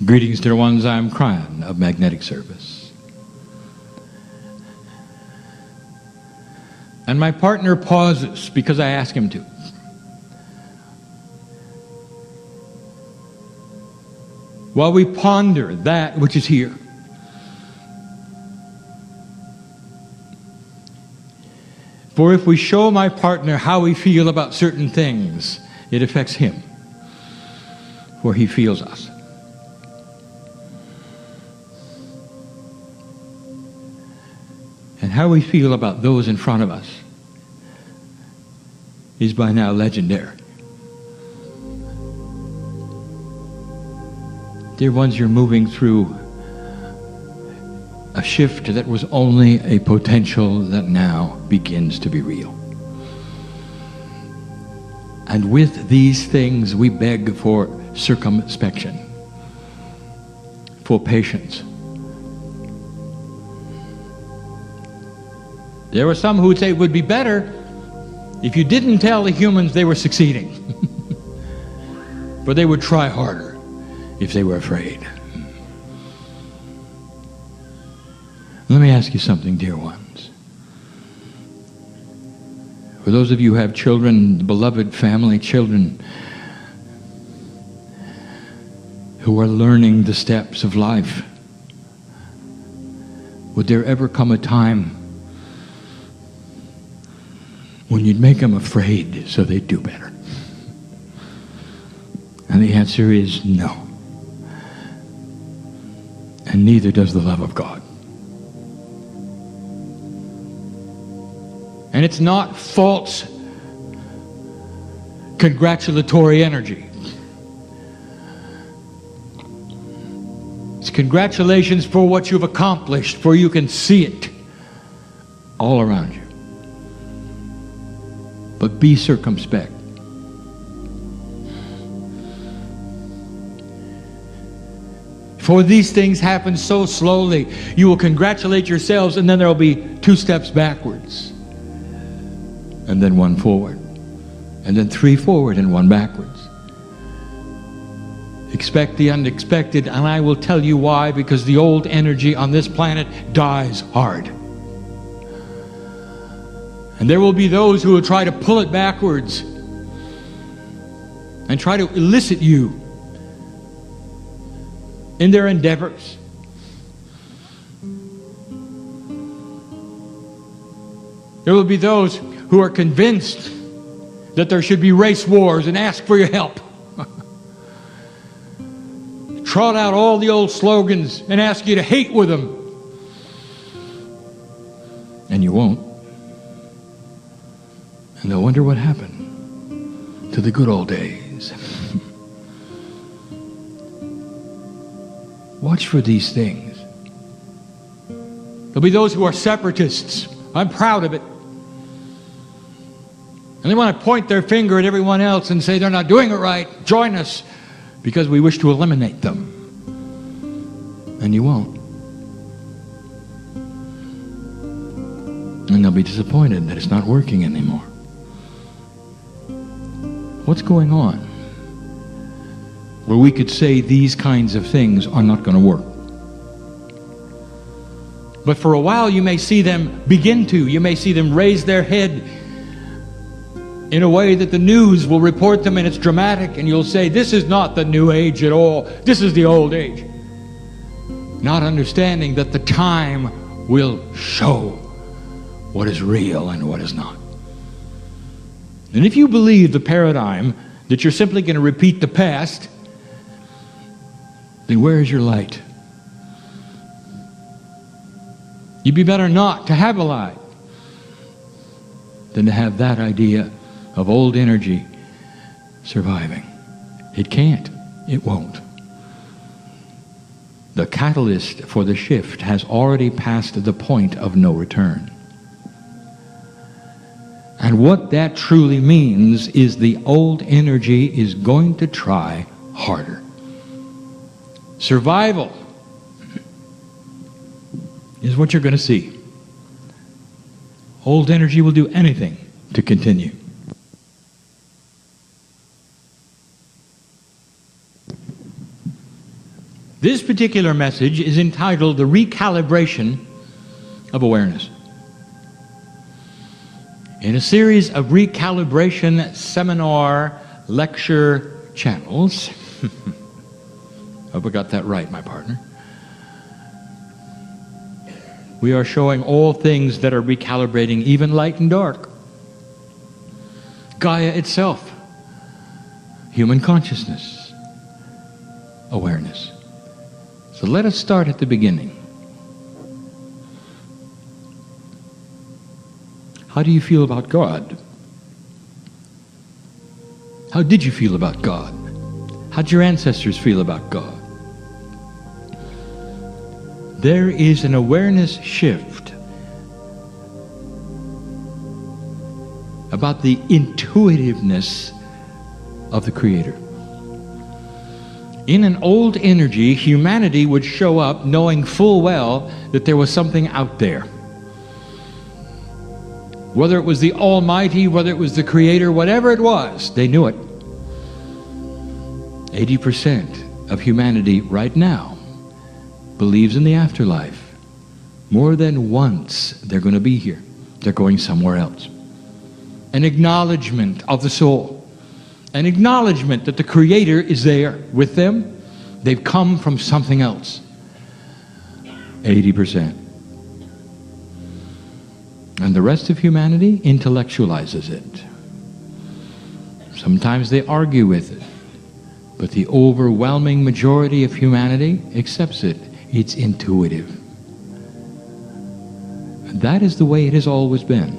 Greetings, dear ones. I am Kryon of Magnetic Service. And my partner pauses because I ask him to. While we ponder that which is here. For if we show my partner how we feel about certain things, it affects him, for he feels us. And how we feel about those in front of us is by now legendary. Dear ones, you're moving through a shift that was only a potential that now begins to be real. And with these things we beg for circumspection, for patience. There were some who would say it would be better if you didn't tell the humans they were succeeding. But they would try harder if they were afraid. Let me ask you something, dear ones. For those of you who have children, beloved family children, who are learning the steps of life, would there ever come a time when you'd make them afraid so they'd do better? And the answer is no. And neither does the love of God. And it's not false congratulatory energy. It's congratulations for what you've accomplished, for you can see it all around you. But be circumspect. For these things happen so slowly, you will congratulate yourselves, and then there will be 2 steps backwards, and then 1 forward, and then 3 forward and 1 backwards. Expect the unexpected, and I will tell you why, because the old energy on this planet dies hard. And there will be those who will try to pull it backwards and try to elicit you in their endeavors. There will be those who are convinced that there should be race wars and ask for your help. Trot out all the old slogans and ask you to hate with them. And you won't. And they'll wonder what happened to the good old days. Watch for these things. There'll be those who are separatists. I'm proud of it. And they want to point their finger at everyone else and say they're not doing it right. Join us, because we wish to eliminate them. And you won't. And they'll be disappointed that it's not working anymore. What's going on? Where we could say these kinds of things are not going to work. But for a while you may see them begin to. You may see them raise their head in a way that the news will report them, and it's dramatic, and you'll say, this is not the new age at all. This is the old age. Not understanding that the time will show what is real and what is not. And if you believe the paradigm that you're simply going to repeat the past, then where is your light? You'd be better not to have a light than to have that idea of old energy surviving. It can't. It won't. The catalyst for the shift has already passed the point of no return. And what that truly means is the old energy is going to try harder. Survival is what you're going to see. Old energy will do anything to continue. This particular message is entitled The Recalibration of Awareness. In a series of recalibration seminar lecture channels, hope I got that right, my partner, we are showing all things that are recalibrating, even light and dark. Gaia itself, human consciousness, awareness. So let us start at the beginning. How do you feel about God? How did you feel about God? How did your ancestors feel about God? There is an awareness shift about the intuitiveness of the Creator. In an old energy, humanity would show up knowing full well that there was something out there. Whether it was the Almighty, whether it was the Creator, whatever it was, they knew it. 80% of humanity right now believes in the afterlife. More than once they're going to be here. They're going somewhere else. An acknowledgement of the soul. An acknowledgement that the Creator is there with them. They've come from something else. 80%. And the rest of humanity intellectualizes it. Sometimes they argue with it. But the overwhelming majority of humanity accepts it. It's intuitive. And that is the way it has always been.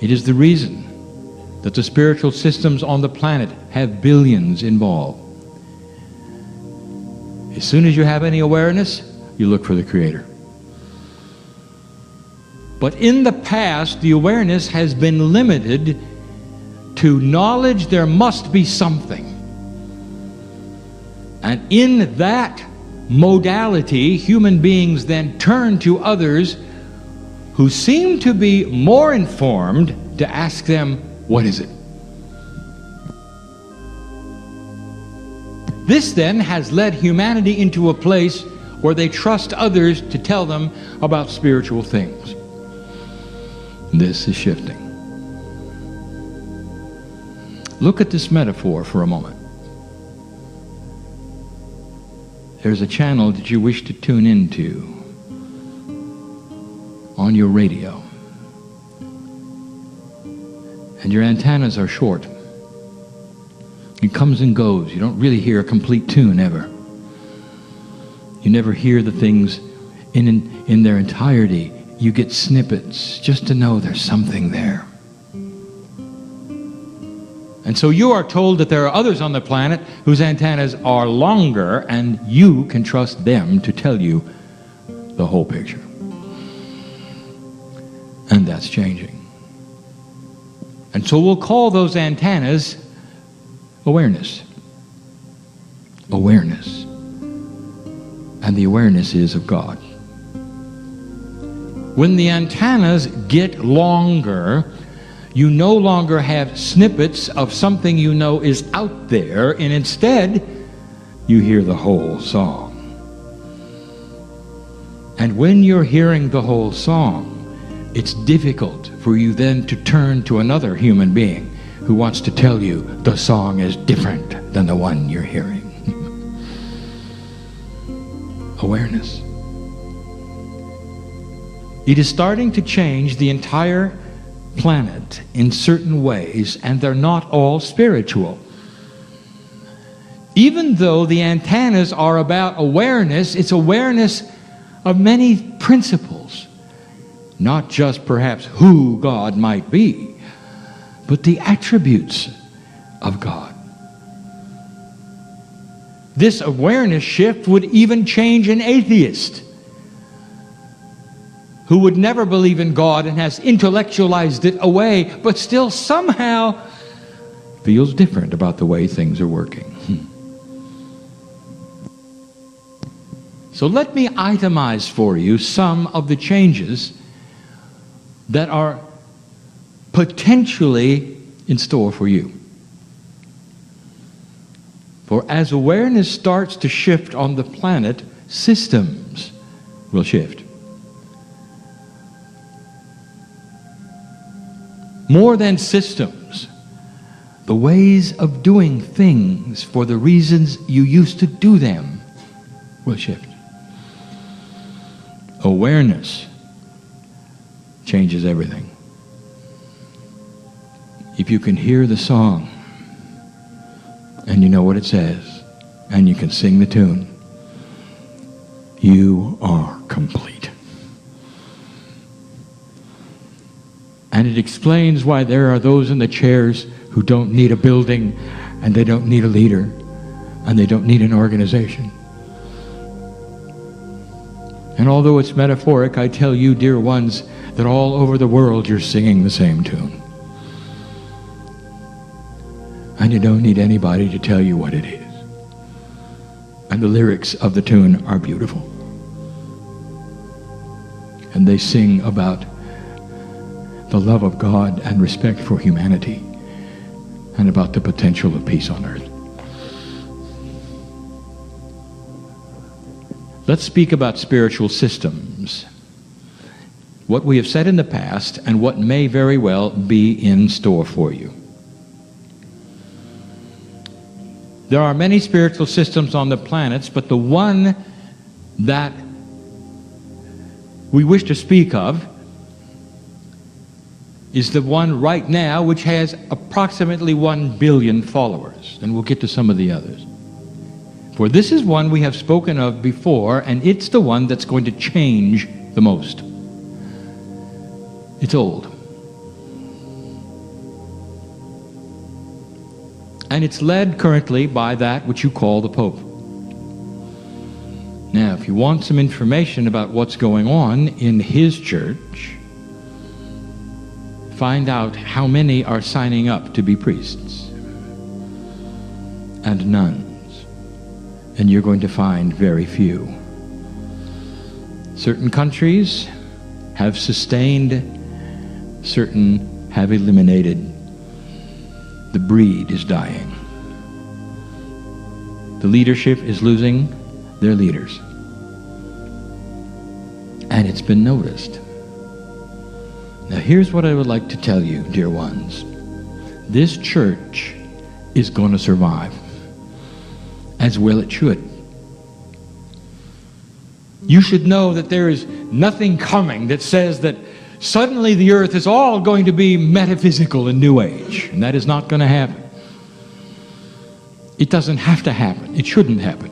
It is the reason that the spiritual systems on the planet have billions involved. As soon as you have any awareness, you look for the Creator. But in the past, the awareness has been limited to knowledge there must be something. And in that modality, human beings then turn to others who seem to be more informed to ask them, what is it? This then has led humanity into a place where they trust others to tell them about spiritual things. This is shifting. Look at this metaphor for a moment. There's a channel that you wish to tune into on your radio. And your antennas are short. It comes and goes. You don't really hear a complete tune ever. You never hear the things in their entirety. You get snippets just to know there's something there. And so you are told that there are others on the planet whose antennas are longer, and you can trust them to tell you the whole picture. And that's changing. And so we'll call those antennas awareness. Awareness. And the awareness is of God. When the antennas get longer, you no longer have snippets of something you know is out there, and instead, you hear the whole song. And when you're hearing the whole song, it's difficult for you then to turn to another human being who wants to tell you the song is different than the one you're hearing. Awareness. It is starting to change the entire planet in certain ways, and they're not all spiritual. Even though the antennas are about awareness, it's awareness of many principles. Not just perhaps who God might be, but the attributes of God. This awareness shift would even change an atheist who would never believe in God and has intellectualized it away, but still somehow feels different about the way things are working. So let me itemize for you some of the changes that are potentially in store for you. For as awareness starts to shift on the planet, systems will shift. More than systems, the ways of doing things for the reasons you used to do them will shift. Awareness changes everything. If you can hear the song, and you know what it says, and you can sing the tune, you are complete. And it explains why there are those in the chairs who don't need a building, and they don't need a leader, and they don't need an organization. And although it's metaphoric, I tell you, dear ones, that all over the world you're singing the same tune. And you don't need anybody to tell you what it is. And the lyrics of the tune are beautiful. And they sing about the love of God and respect for humanity, and about the potential of peace on earth. Let's speak about spiritual systems. What we have said in the past and what may very well be in store for you. There are many spiritual systems on the planets, but the one that we wish to speak of is the one right now which has approximately 1 billion followers. And we'll get to some of the others. For this is one we have spoken of before, and it's the one that's going to change the most. It's old. And it's led currently by that which you call the Pope. Now, if you want some information about what's going on in his church, find out how many are signing up to be priests and nuns. And you're going to find very few. Certain countries have sustained, certain have eliminated. The breed is dying. The leadership is losing their leaders. And it's been noticed. Now here's what I would like to tell you, dear ones. This church is going to survive. As well it should. You should know that there is nothing coming that says that suddenly the earth is all going to be metaphysical and New Age. And that is not going to happen. It doesn't have to happen. It shouldn't happen.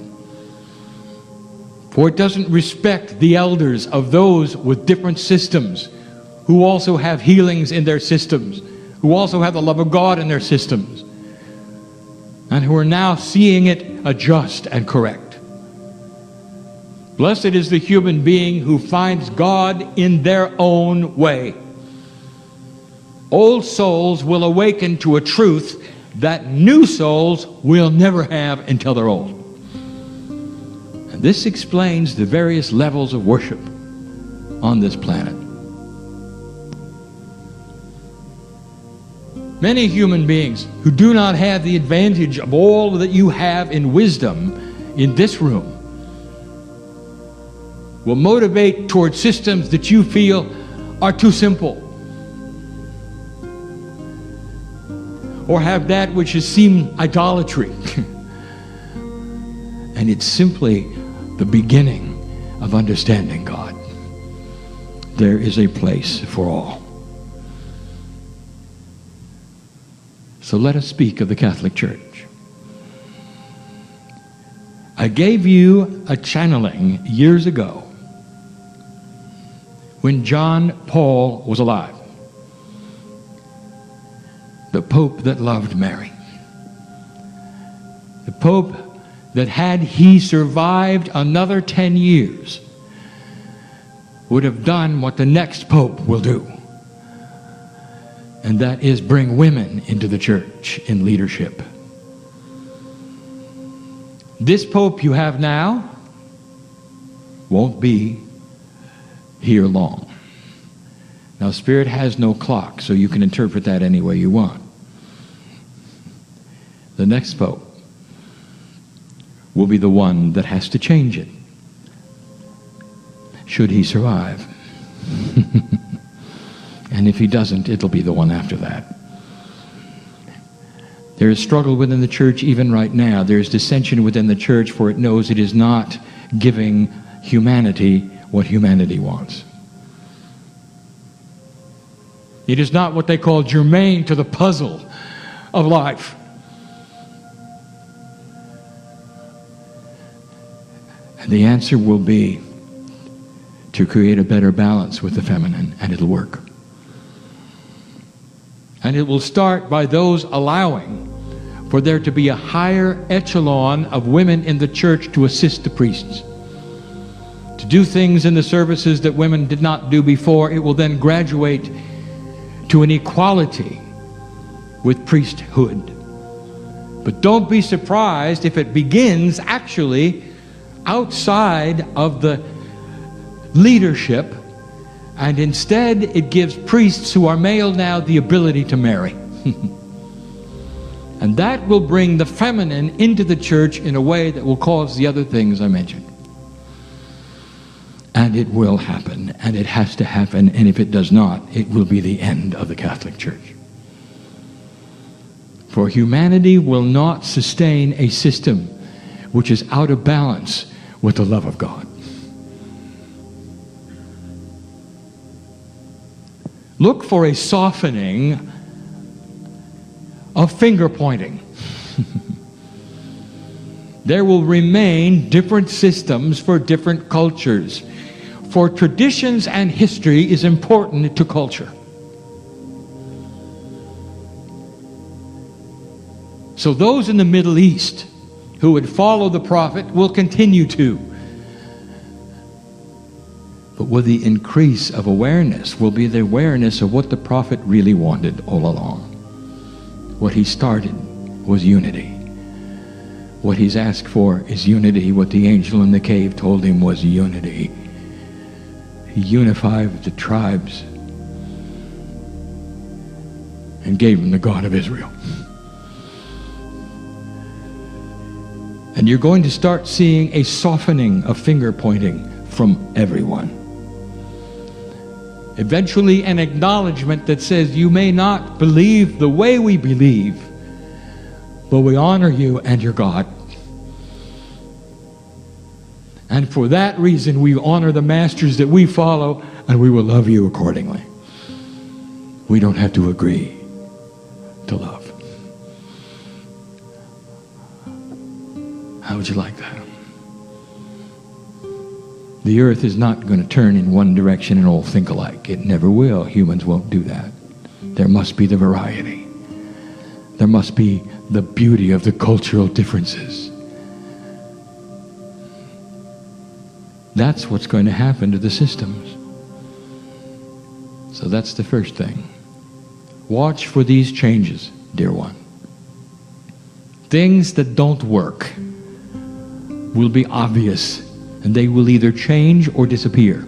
For it doesn't respect the elders of those with different systems, who also have healings in their systems, who also have the love of God in their systems, and who are now seeing it adjust and correct. Blessed is the human being who finds God in their own way. Old souls will awaken to a truth that new souls will never have until they're old. And this explains the various levels of worship on this planet. Many human beings who do not have the advantage of all that you have in wisdom in this room will motivate toward systems that you feel are too simple, or have that which has seemed idolatry. And it's simply the beginning of understanding God. There is a place for all. So let us speak of the Catholic Church. I gave you a channeling years ago when John Paul was alive, the Pope that loved Mary, the Pope that, had he survived another 10 years, would have done what the next Pope will do. And that is bring women into the church in leadership. This Pope you have now won't be here long. Now, Spirit has no clock, so you can interpret that any way you want. The next Pope will be the one that has to change it, should he survive. And if he doesn't, it'll be the one after that. There is struggle within the church even right now. There is dissension within the church, for it knows it is not giving humanity what humanity wants. It is not what they call germane to the puzzle of life. And the answer will be to create a better balance with the feminine, and it'll work. And it will start by those allowing for there to be a higher echelon of women in the church to assist the priests, to do things in the services that women did not do before. It will then graduate to an equality with priesthood. But don't be surprised if it begins actually outside of the leadership, and instead it gives priests who are male now the ability to marry. And that will bring the feminine into the church in a way that will cause the other things I mentioned. And it will happen, and it has to happen, and if it does not, it will be the end of the Catholic Church. For humanity will not sustain a system which is out of balance with the love of God. Look for a softening of finger pointing. There will remain different systems for different cultures. For traditions and history is important to culture. So those in the Middle East who would follow the prophet will continue to. But with the increase of awareness will be the awareness of what the prophet really wanted all along. What he started was unity. What he's asked for is unity. What the angel in the cave told him was unity. He unified the tribes and gave them the God of Israel. And you're going to start seeing a softening of finger pointing from everyone. Eventually an acknowledgement that says, you may not believe the way we believe, but we honor you and your God. And for that reason we honor the masters that we follow, and we will love you accordingly. We don't have to agree to love. How would you like that? The earth is not going to turn in one direction and all think alike. It never will. Humans won't do that. There must be the variety. There must be the beauty of the cultural differences. That's what's going to happen to the systems. So that's the first thing. Watch for these changes, dear one. Things that don't work will be obvious, and they will either change or disappear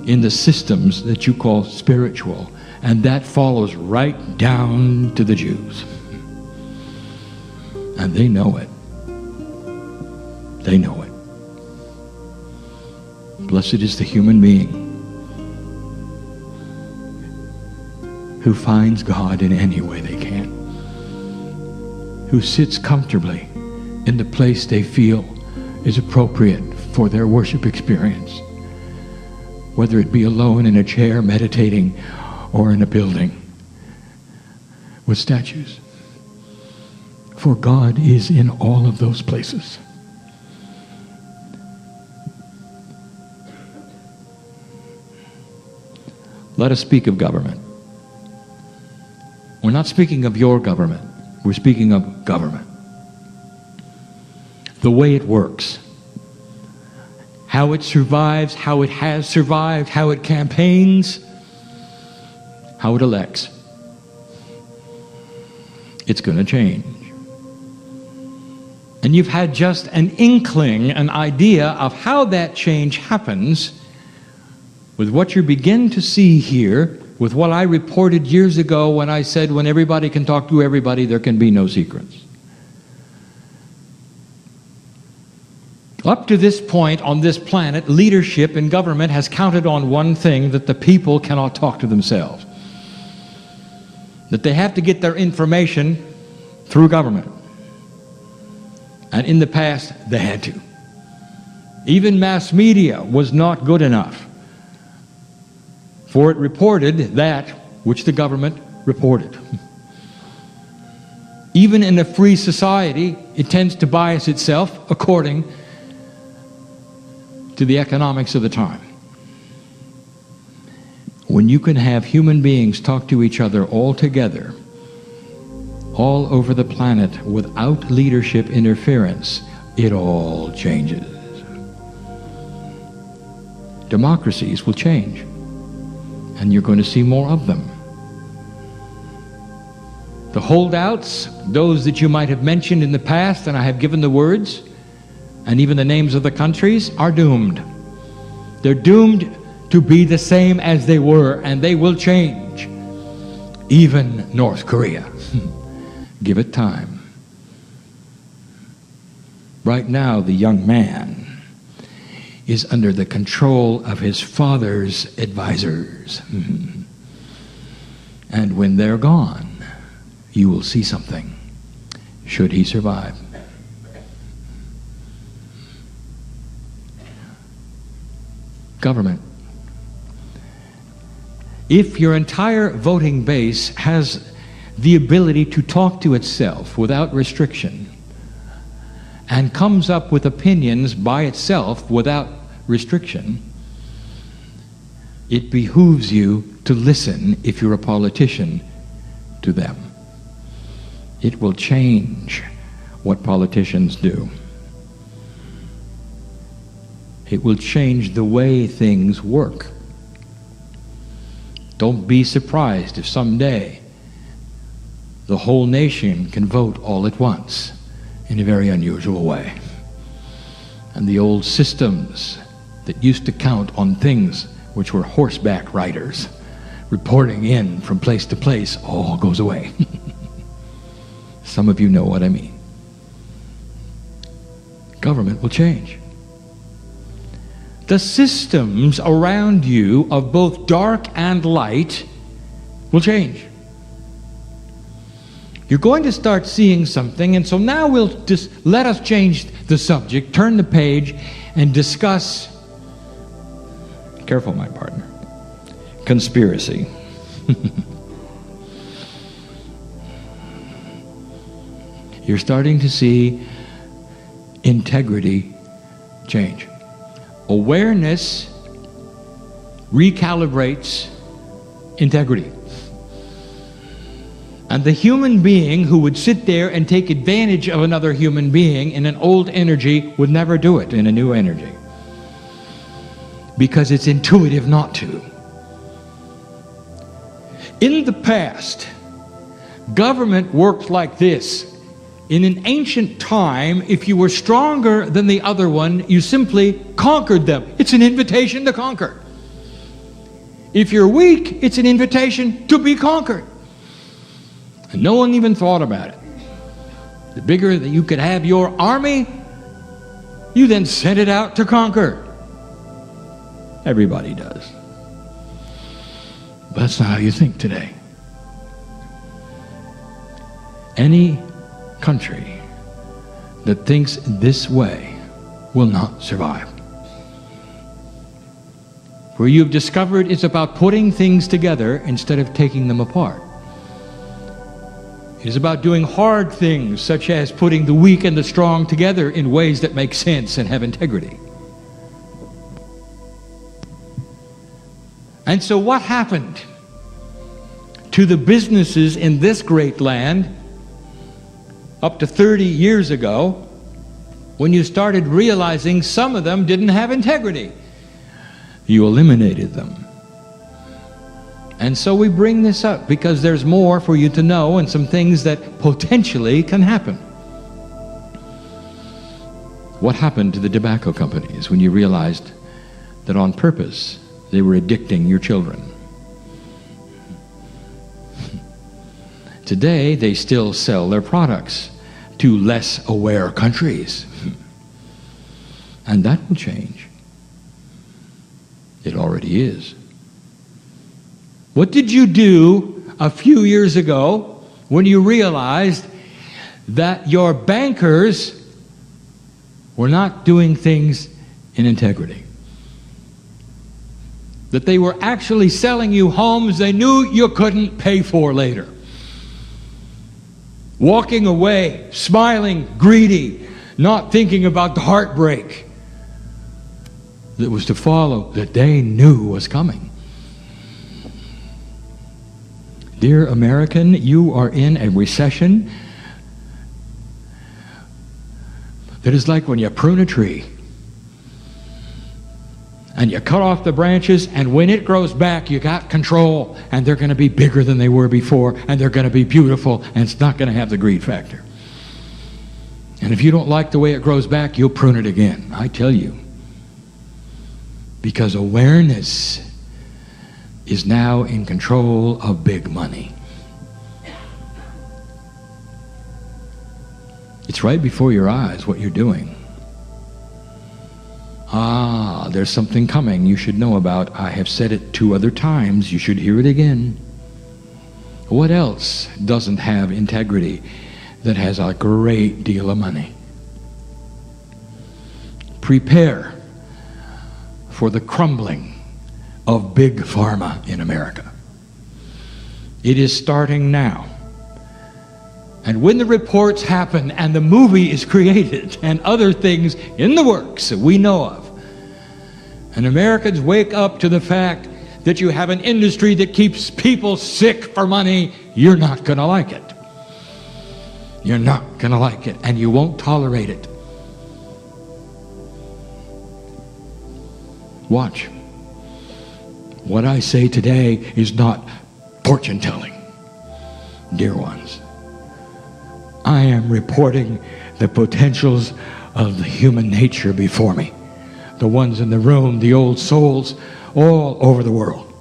in the systems that you call spiritual, and that follows right down to the Jews. And they know it. They know it. Blessed is the human being who finds God in any way they can, who sits comfortably in the place they feel is appropriate for their worship experience, whether it be alone in a chair meditating or in a building with statues. For God is in all of those places. Let us speak of government. We're not speaking of your government. We're speaking of government. The way it works. How it survives, how it has survived, how it campaigns, how it elects. It's going to change. And you've had just an inkling, an idea of how that change happens with what you begin to see here, with what I reported years ago when I said, when everybody can talk to everybody, there can be no secrets. Up to this point on this planet, leadership in government has counted on one thing, that the people cannot talk to themselves. That they have to get their information through government. And in the past, they had to. Even mass media was not good enough, for it reported that which the government reported. Even in a free society, it tends to bias itself according to the economics of the time. When you can have human beings talk to each other all together, all over the planet, without leadership interference, it all changes. Democracies will change, and you're going to see more of them. The holdouts, those that you might have mentioned in the past, and I have given the words, and even the names of the countries, are doomed. They're doomed to be the same as they were, and they will change. Even North Korea. Give it time. Right now, the young man is under the control of his father's advisors. And when they're gone, you will see something, should he survive. Government. If your entire voting base has the ability to talk to itself without restriction, and comes up with opinions by itself without restriction, it behooves you to listen, if you're a politician, to them. It will change what politicians do. It will change the way things work. Don't be surprised if someday the whole nation can vote all at once in a very unusual way. And the old systems that used to count on things which were horseback riders reporting in from place to place all goes away. Some of you know what I mean. Government will change. The systems around you of both dark and light will change. You're going to start seeing something, and so now we'll just let us change the subject, turn the page, and discuss, careful my partner, conspiracy. You're starting to see integrity change. Awareness recalibrates integrity. And the human being who would sit there and take advantage of another human being in an old energy would never do it in a new energy, because it's intuitive not to. In the past, government worked like this. In an ancient time, if you were stronger than the other one, you simply conquered them. It's an invitation to conquer. If you're weak, it's an invitation to be conquered. And no one even thought about it. The bigger that you could have your army, you then sent it out to conquer. Everybody does. But that's not how you think today. Any country that thinks this way will not survive. For you've discovered it's about putting things together instead of taking them apart. It is about doing hard things, such as putting the weak and the strong together in ways that make sense and have integrity. And so what happened to the businesses in this great land up to 30 years ago, when you started realizing some of them didn't have integrity? You eliminated them. And so we bring this up because there's more for you to know and some things that potentially can happen. What happened to the tobacco companies when you realized that on purpose they were addicting your children? Today they still sell their products to less aware countries. And that will change. It already is. What did you do a few years ago when you realized that your bankers were not doing things in integrity? That they were actually selling you homes they knew you couldn't pay for later. Walking away, smiling, greedy, not thinking about the heartbreak that was to follow, that they knew was coming. Dear American, you are in a recession that is like when you prune a tree and you cut off the branches, and when it grows back, you got control, and they're going to be bigger than they were before, and they're going to be beautiful, and it's not going to have the greed factor. And if you don't like the way it grows back, you'll prune it again, I tell you. Because awareness is now in control of big money. It's right before your eyes what you're doing. There's something coming you should know about. I have said it 2 other times. You should hear it again. What else doesn't have integrity that has a great deal of money? Prepare for the crumbling of big pharma in America. It is starting now. And when the reports happen and the movie is created and other things in the works that we know of, and Americans wake up to the fact that you have an industry that keeps people sick for money, you're not going to like it. You're not going to like it, and you won't tolerate it. Watch. What I say today is not fortune telling, dear ones. I am reporting the potentials of the human nature before me. The ones in the room, the old souls, all over the world.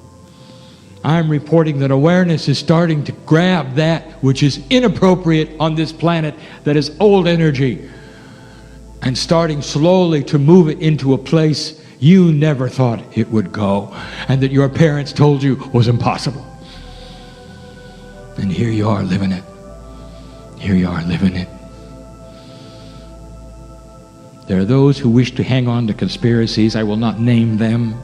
I'm reporting that awareness is starting to grab that which is inappropriate on this planet, that is old energy, and starting slowly to move it into a place you never thought it would go, and that your parents told you was impossible. And here you are living it. Here you are living it. There are those who wish to hang on to conspiracies. I will not name them,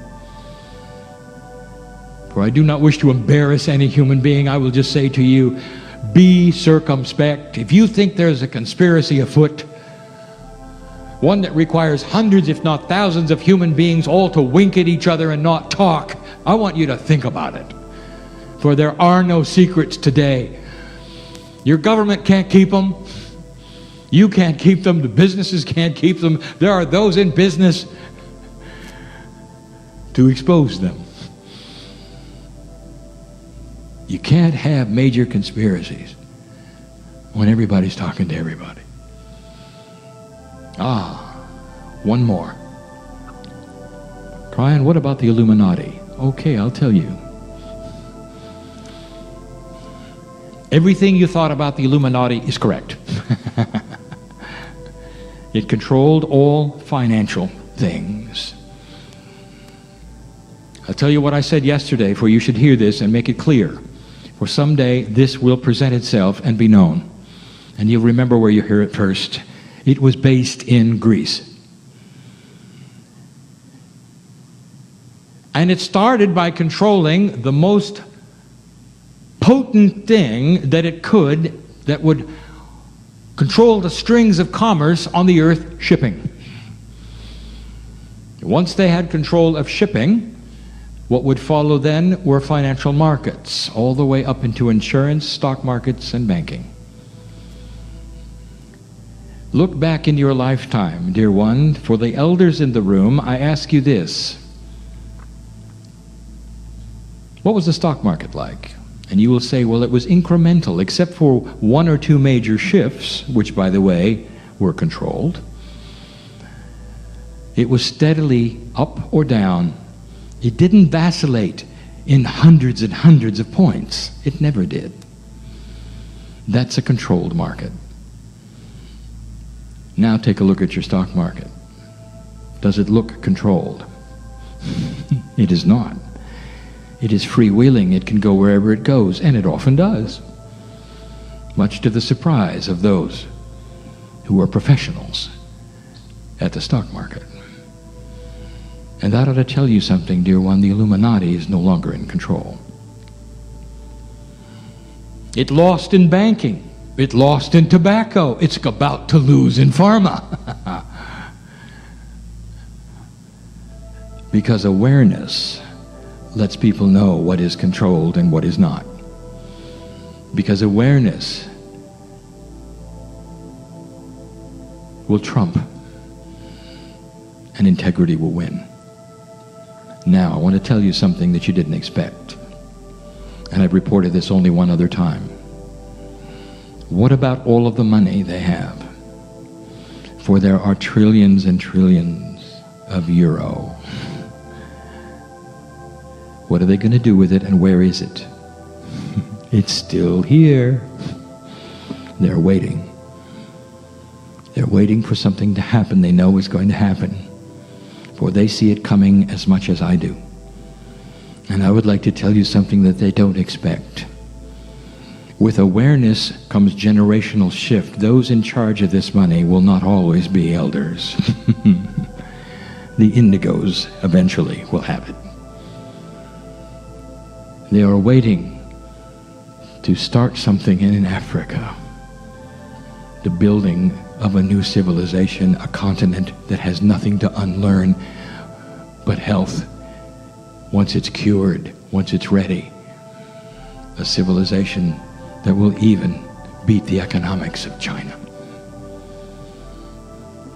for I do not wish to embarrass any human being. I will just say to you, be circumspect. If you think there's a conspiracy afoot, one that requires hundreds if not thousands of human beings all to wink at each other and not talk, I want you to think about it. For there are no secrets today. Your government can't keep them. You can't keep them. The businesses can't keep them. There are those in business to expose them. You can't have major conspiracies when everybody's talking to everybody. One more. Kryon, what about the Illuminati? Okay, I'll tell you. Everything you thought about the Illuminati is correct. It controlled all financial things. I'll tell you what I said yesterday, for you should hear this and make it clear. For someday this will present itself and be known. And you'll remember where you hear it first. It was based in Greece. And it started by controlling the most potent thing that it could, that would control the strings of commerce on the earth, shipping. Once they had control of shipping, what would follow then were financial markets, all the way up into insurance, stock markets, and banking. Look back in your lifetime, dear one. For the elders in the room, I ask you this. What was the stock market like? And you will say, well, it was incremental, except for 1 or 2 major shifts, which, by the way, were controlled. It was steadily up or down. It didn't vacillate in hundreds and hundreds of points. It never did. That's a controlled market. Now take a look at your stock market. Does it look controlled? It is not. It is freewheeling. It can go wherever it goes, and it often does, much to the surprise of those who are professionals at the stock market. And that ought to tell you something, dear one. The Illuminati is no longer in control. It lost in banking. It lost in tobacco. It's about to lose in pharma. Because awareness lets people know what is controlled and what is not. Because awareness will trump and integrity will win. Now, I want to tell you something that you didn't expect. And I've reported this only one other time. What about all of the money they have? For there are trillions and trillions of euro. What are they going to do with it, and where is it? It's still here. They're waiting. They're waiting for something to happen they know is going to happen. For they see it coming as much as I do. And I would like to tell you something that they don't expect. With awareness comes generational shift. Those in charge of this money will not always be elders. The indigos eventually will have it. They are waiting to start something in Africa. The building of a new civilization, a continent that has nothing to unlearn but health. Once it's cured, once it's ready, a civilization that will even beat the economics of China.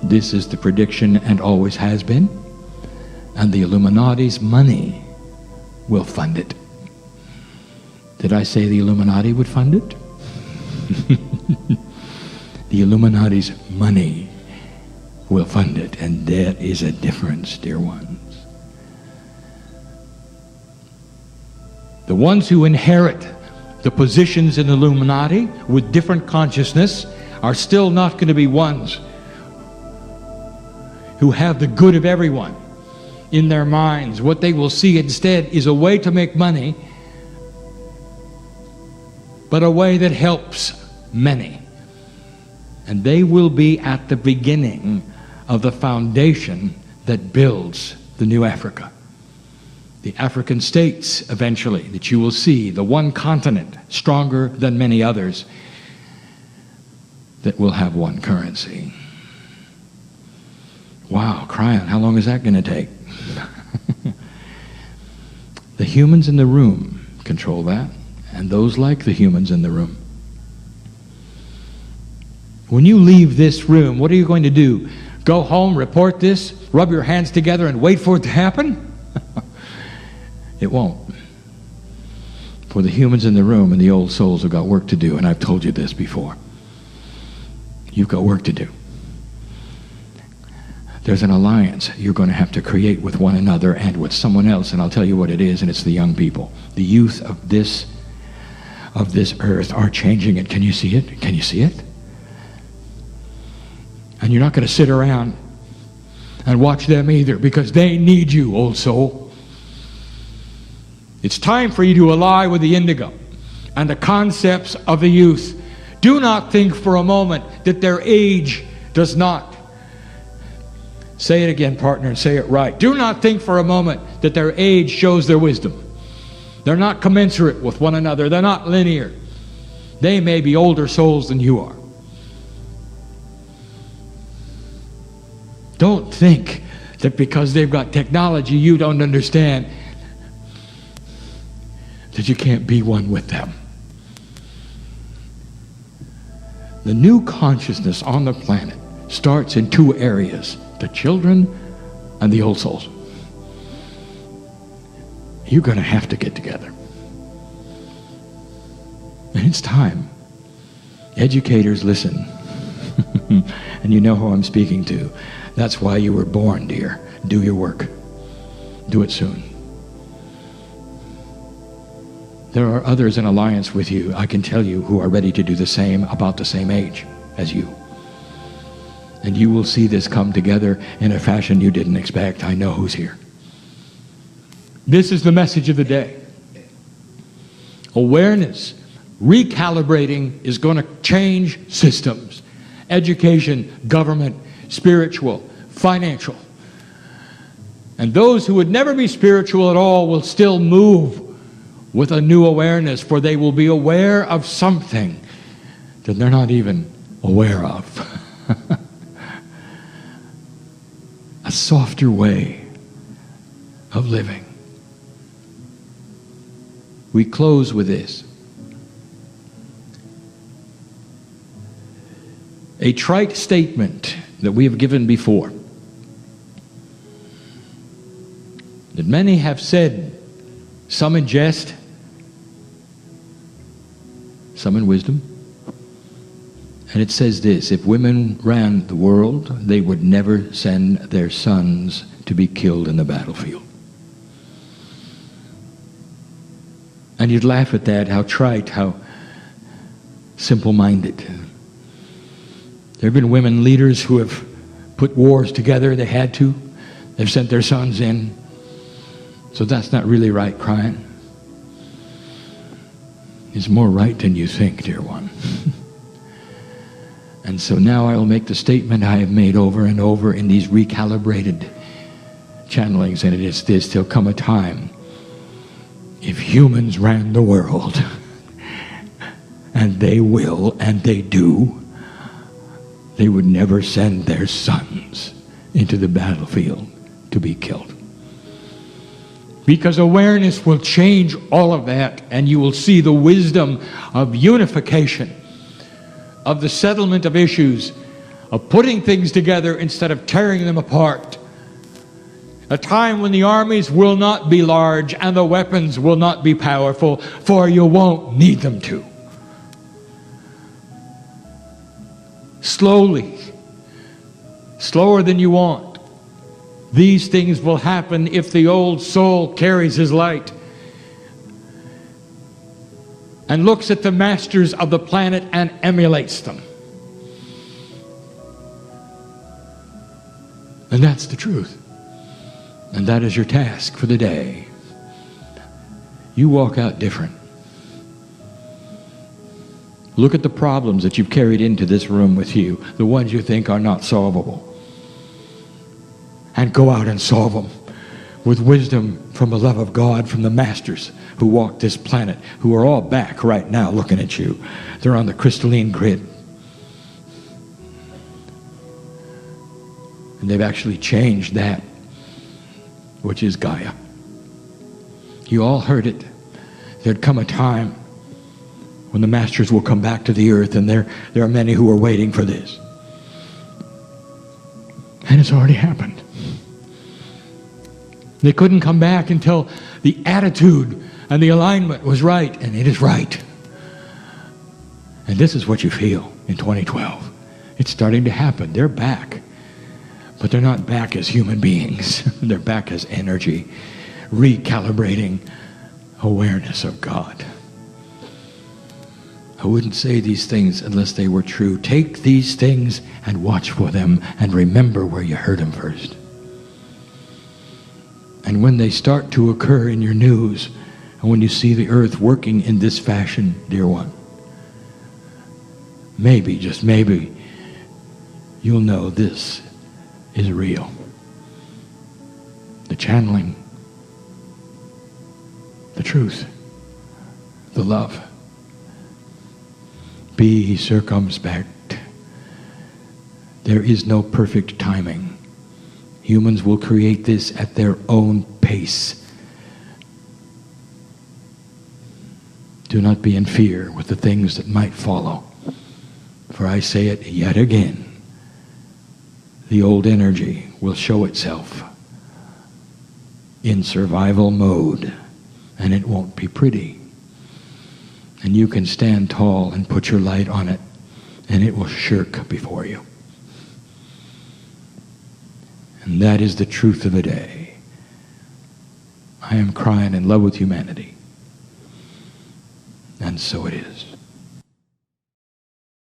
This is the prediction and always has been, and the Illuminati's money will fund it. Did I say the Illuminati would fund it? The Illuminati's money will fund it, and there is a difference, dear ones. The ones who inherit the positions in the Illuminati with different consciousness are still not going to be ones who have the good of everyone in their minds. What they will see instead is a way to make money, but a way that helps many. And they will be at the beginning of the foundation that builds the new Africa. The African states, eventually, that you will see, the one continent stronger than many others, that will have one currency. Wow, Kryon, how long is that going to take? The humans in the room control that, and those like the humans in the room. When you leave this room, what are you going to do? Go home, report this, rub your hands together, and wait for it to happen? It won't. For the humans in the room and the old souls have got work to do, and I've told you this before. You've got work to do. There's an alliance you're going to have to create with one another and with someone else, and I'll tell you what it is, and it's the young people. The youth of this earth are changing it. Can you see it? Can you see it? And you're not going to sit around and watch them either, because they need you, old soul. It's time for you to ally with the indigo and the concepts of the youth. Do not think for a moment that their age does not. Say it again, partner, and say it right. Do not think for a moment that their age shows their wisdom. They're not commensurate with one another. They're not linear. They may be older souls than you are. Don't think that because they've got technology you don't understand that you can't be one with them. The new consciousness on the planet starts in two areas: the children and the old souls. You're going to have to get together. And it's time. Educators, listen. And you know who I'm speaking to. That's why you were born, dear. Do your work. Do it soon. There are others in alliance with you, I can tell you, who are ready to do the same, about the same age as you. And you will see this come together in a fashion you didn't expect. I know who's here. This is the message of the day. Awareness, recalibrating is going to change systems. Education, government, spiritual, financial. And those who would never be spiritual at all will still move with a new awareness, for they will be aware of something that they're not even aware of. A softer way of living. We close with this. A trite statement that we have given before, that many have said, some in jest, some in wisdom. And it says this: if women ran the world, they would never send their sons to be killed in the battlefield. And you'd laugh at that, how trite, how simple-minded. There have been women leaders who have put wars together. They had to. They've sent their sons in. So that's not really right, Kryon. It's more right than you think, dear one. And so now I will make the statement I have made over and over in these recalibrated channelings, and it is this: there'll come a time, if humans ran the world, and they will, and they do, they would never send their sons into the battlefield to be killed. Because awareness will change all of that, and you will see the wisdom of unification, of the settlement of issues, of putting things together instead of tearing them apart. A time when the armies will not be large and the weapons will not be powerful, for you won't need them to. Slowly, slower than you want, these things will happen if the old soul carries his light and looks at the masters of the planet and emulates them. And that's the truth. And that is your task for the day. You walk out different. Look at the problems that you've carried into this room with you, the ones you think are not solvable. And go out and solve them with wisdom from the love of God, from the masters who walk this planet, who are all back right now looking at you. They're on the crystalline grid. And they've actually changed that, which is Gaia. You all heard it. There'd come a time when the masters will come back to the earth, and there are many who are waiting for this. And it's already happened. They couldn't come back until the attitude and the alignment was right, and it is right. And this is what you feel in 2012. It's starting to happen. They're back. But they're not back as human beings. They're back as energy, recalibrating awareness of God. I wouldn't say these things unless they were true. Take these things and watch for them and remember where you heard them first. And when they start to occur in your news, and when you see the earth working in this fashion, dear one, maybe, just maybe, you'll know this is real. The channeling, the truth, the love. Be circumspect. There is no perfect timing. Humans will create this at their own pace. Do not be in fear with the things that might follow. For I say it yet again, the old energy will show itself in survival mode, and it won't be pretty. And you can stand tall and put your light on it, and it will shirk before you. And that is the truth of the day. I am Kryon in love with humanity. And so it is.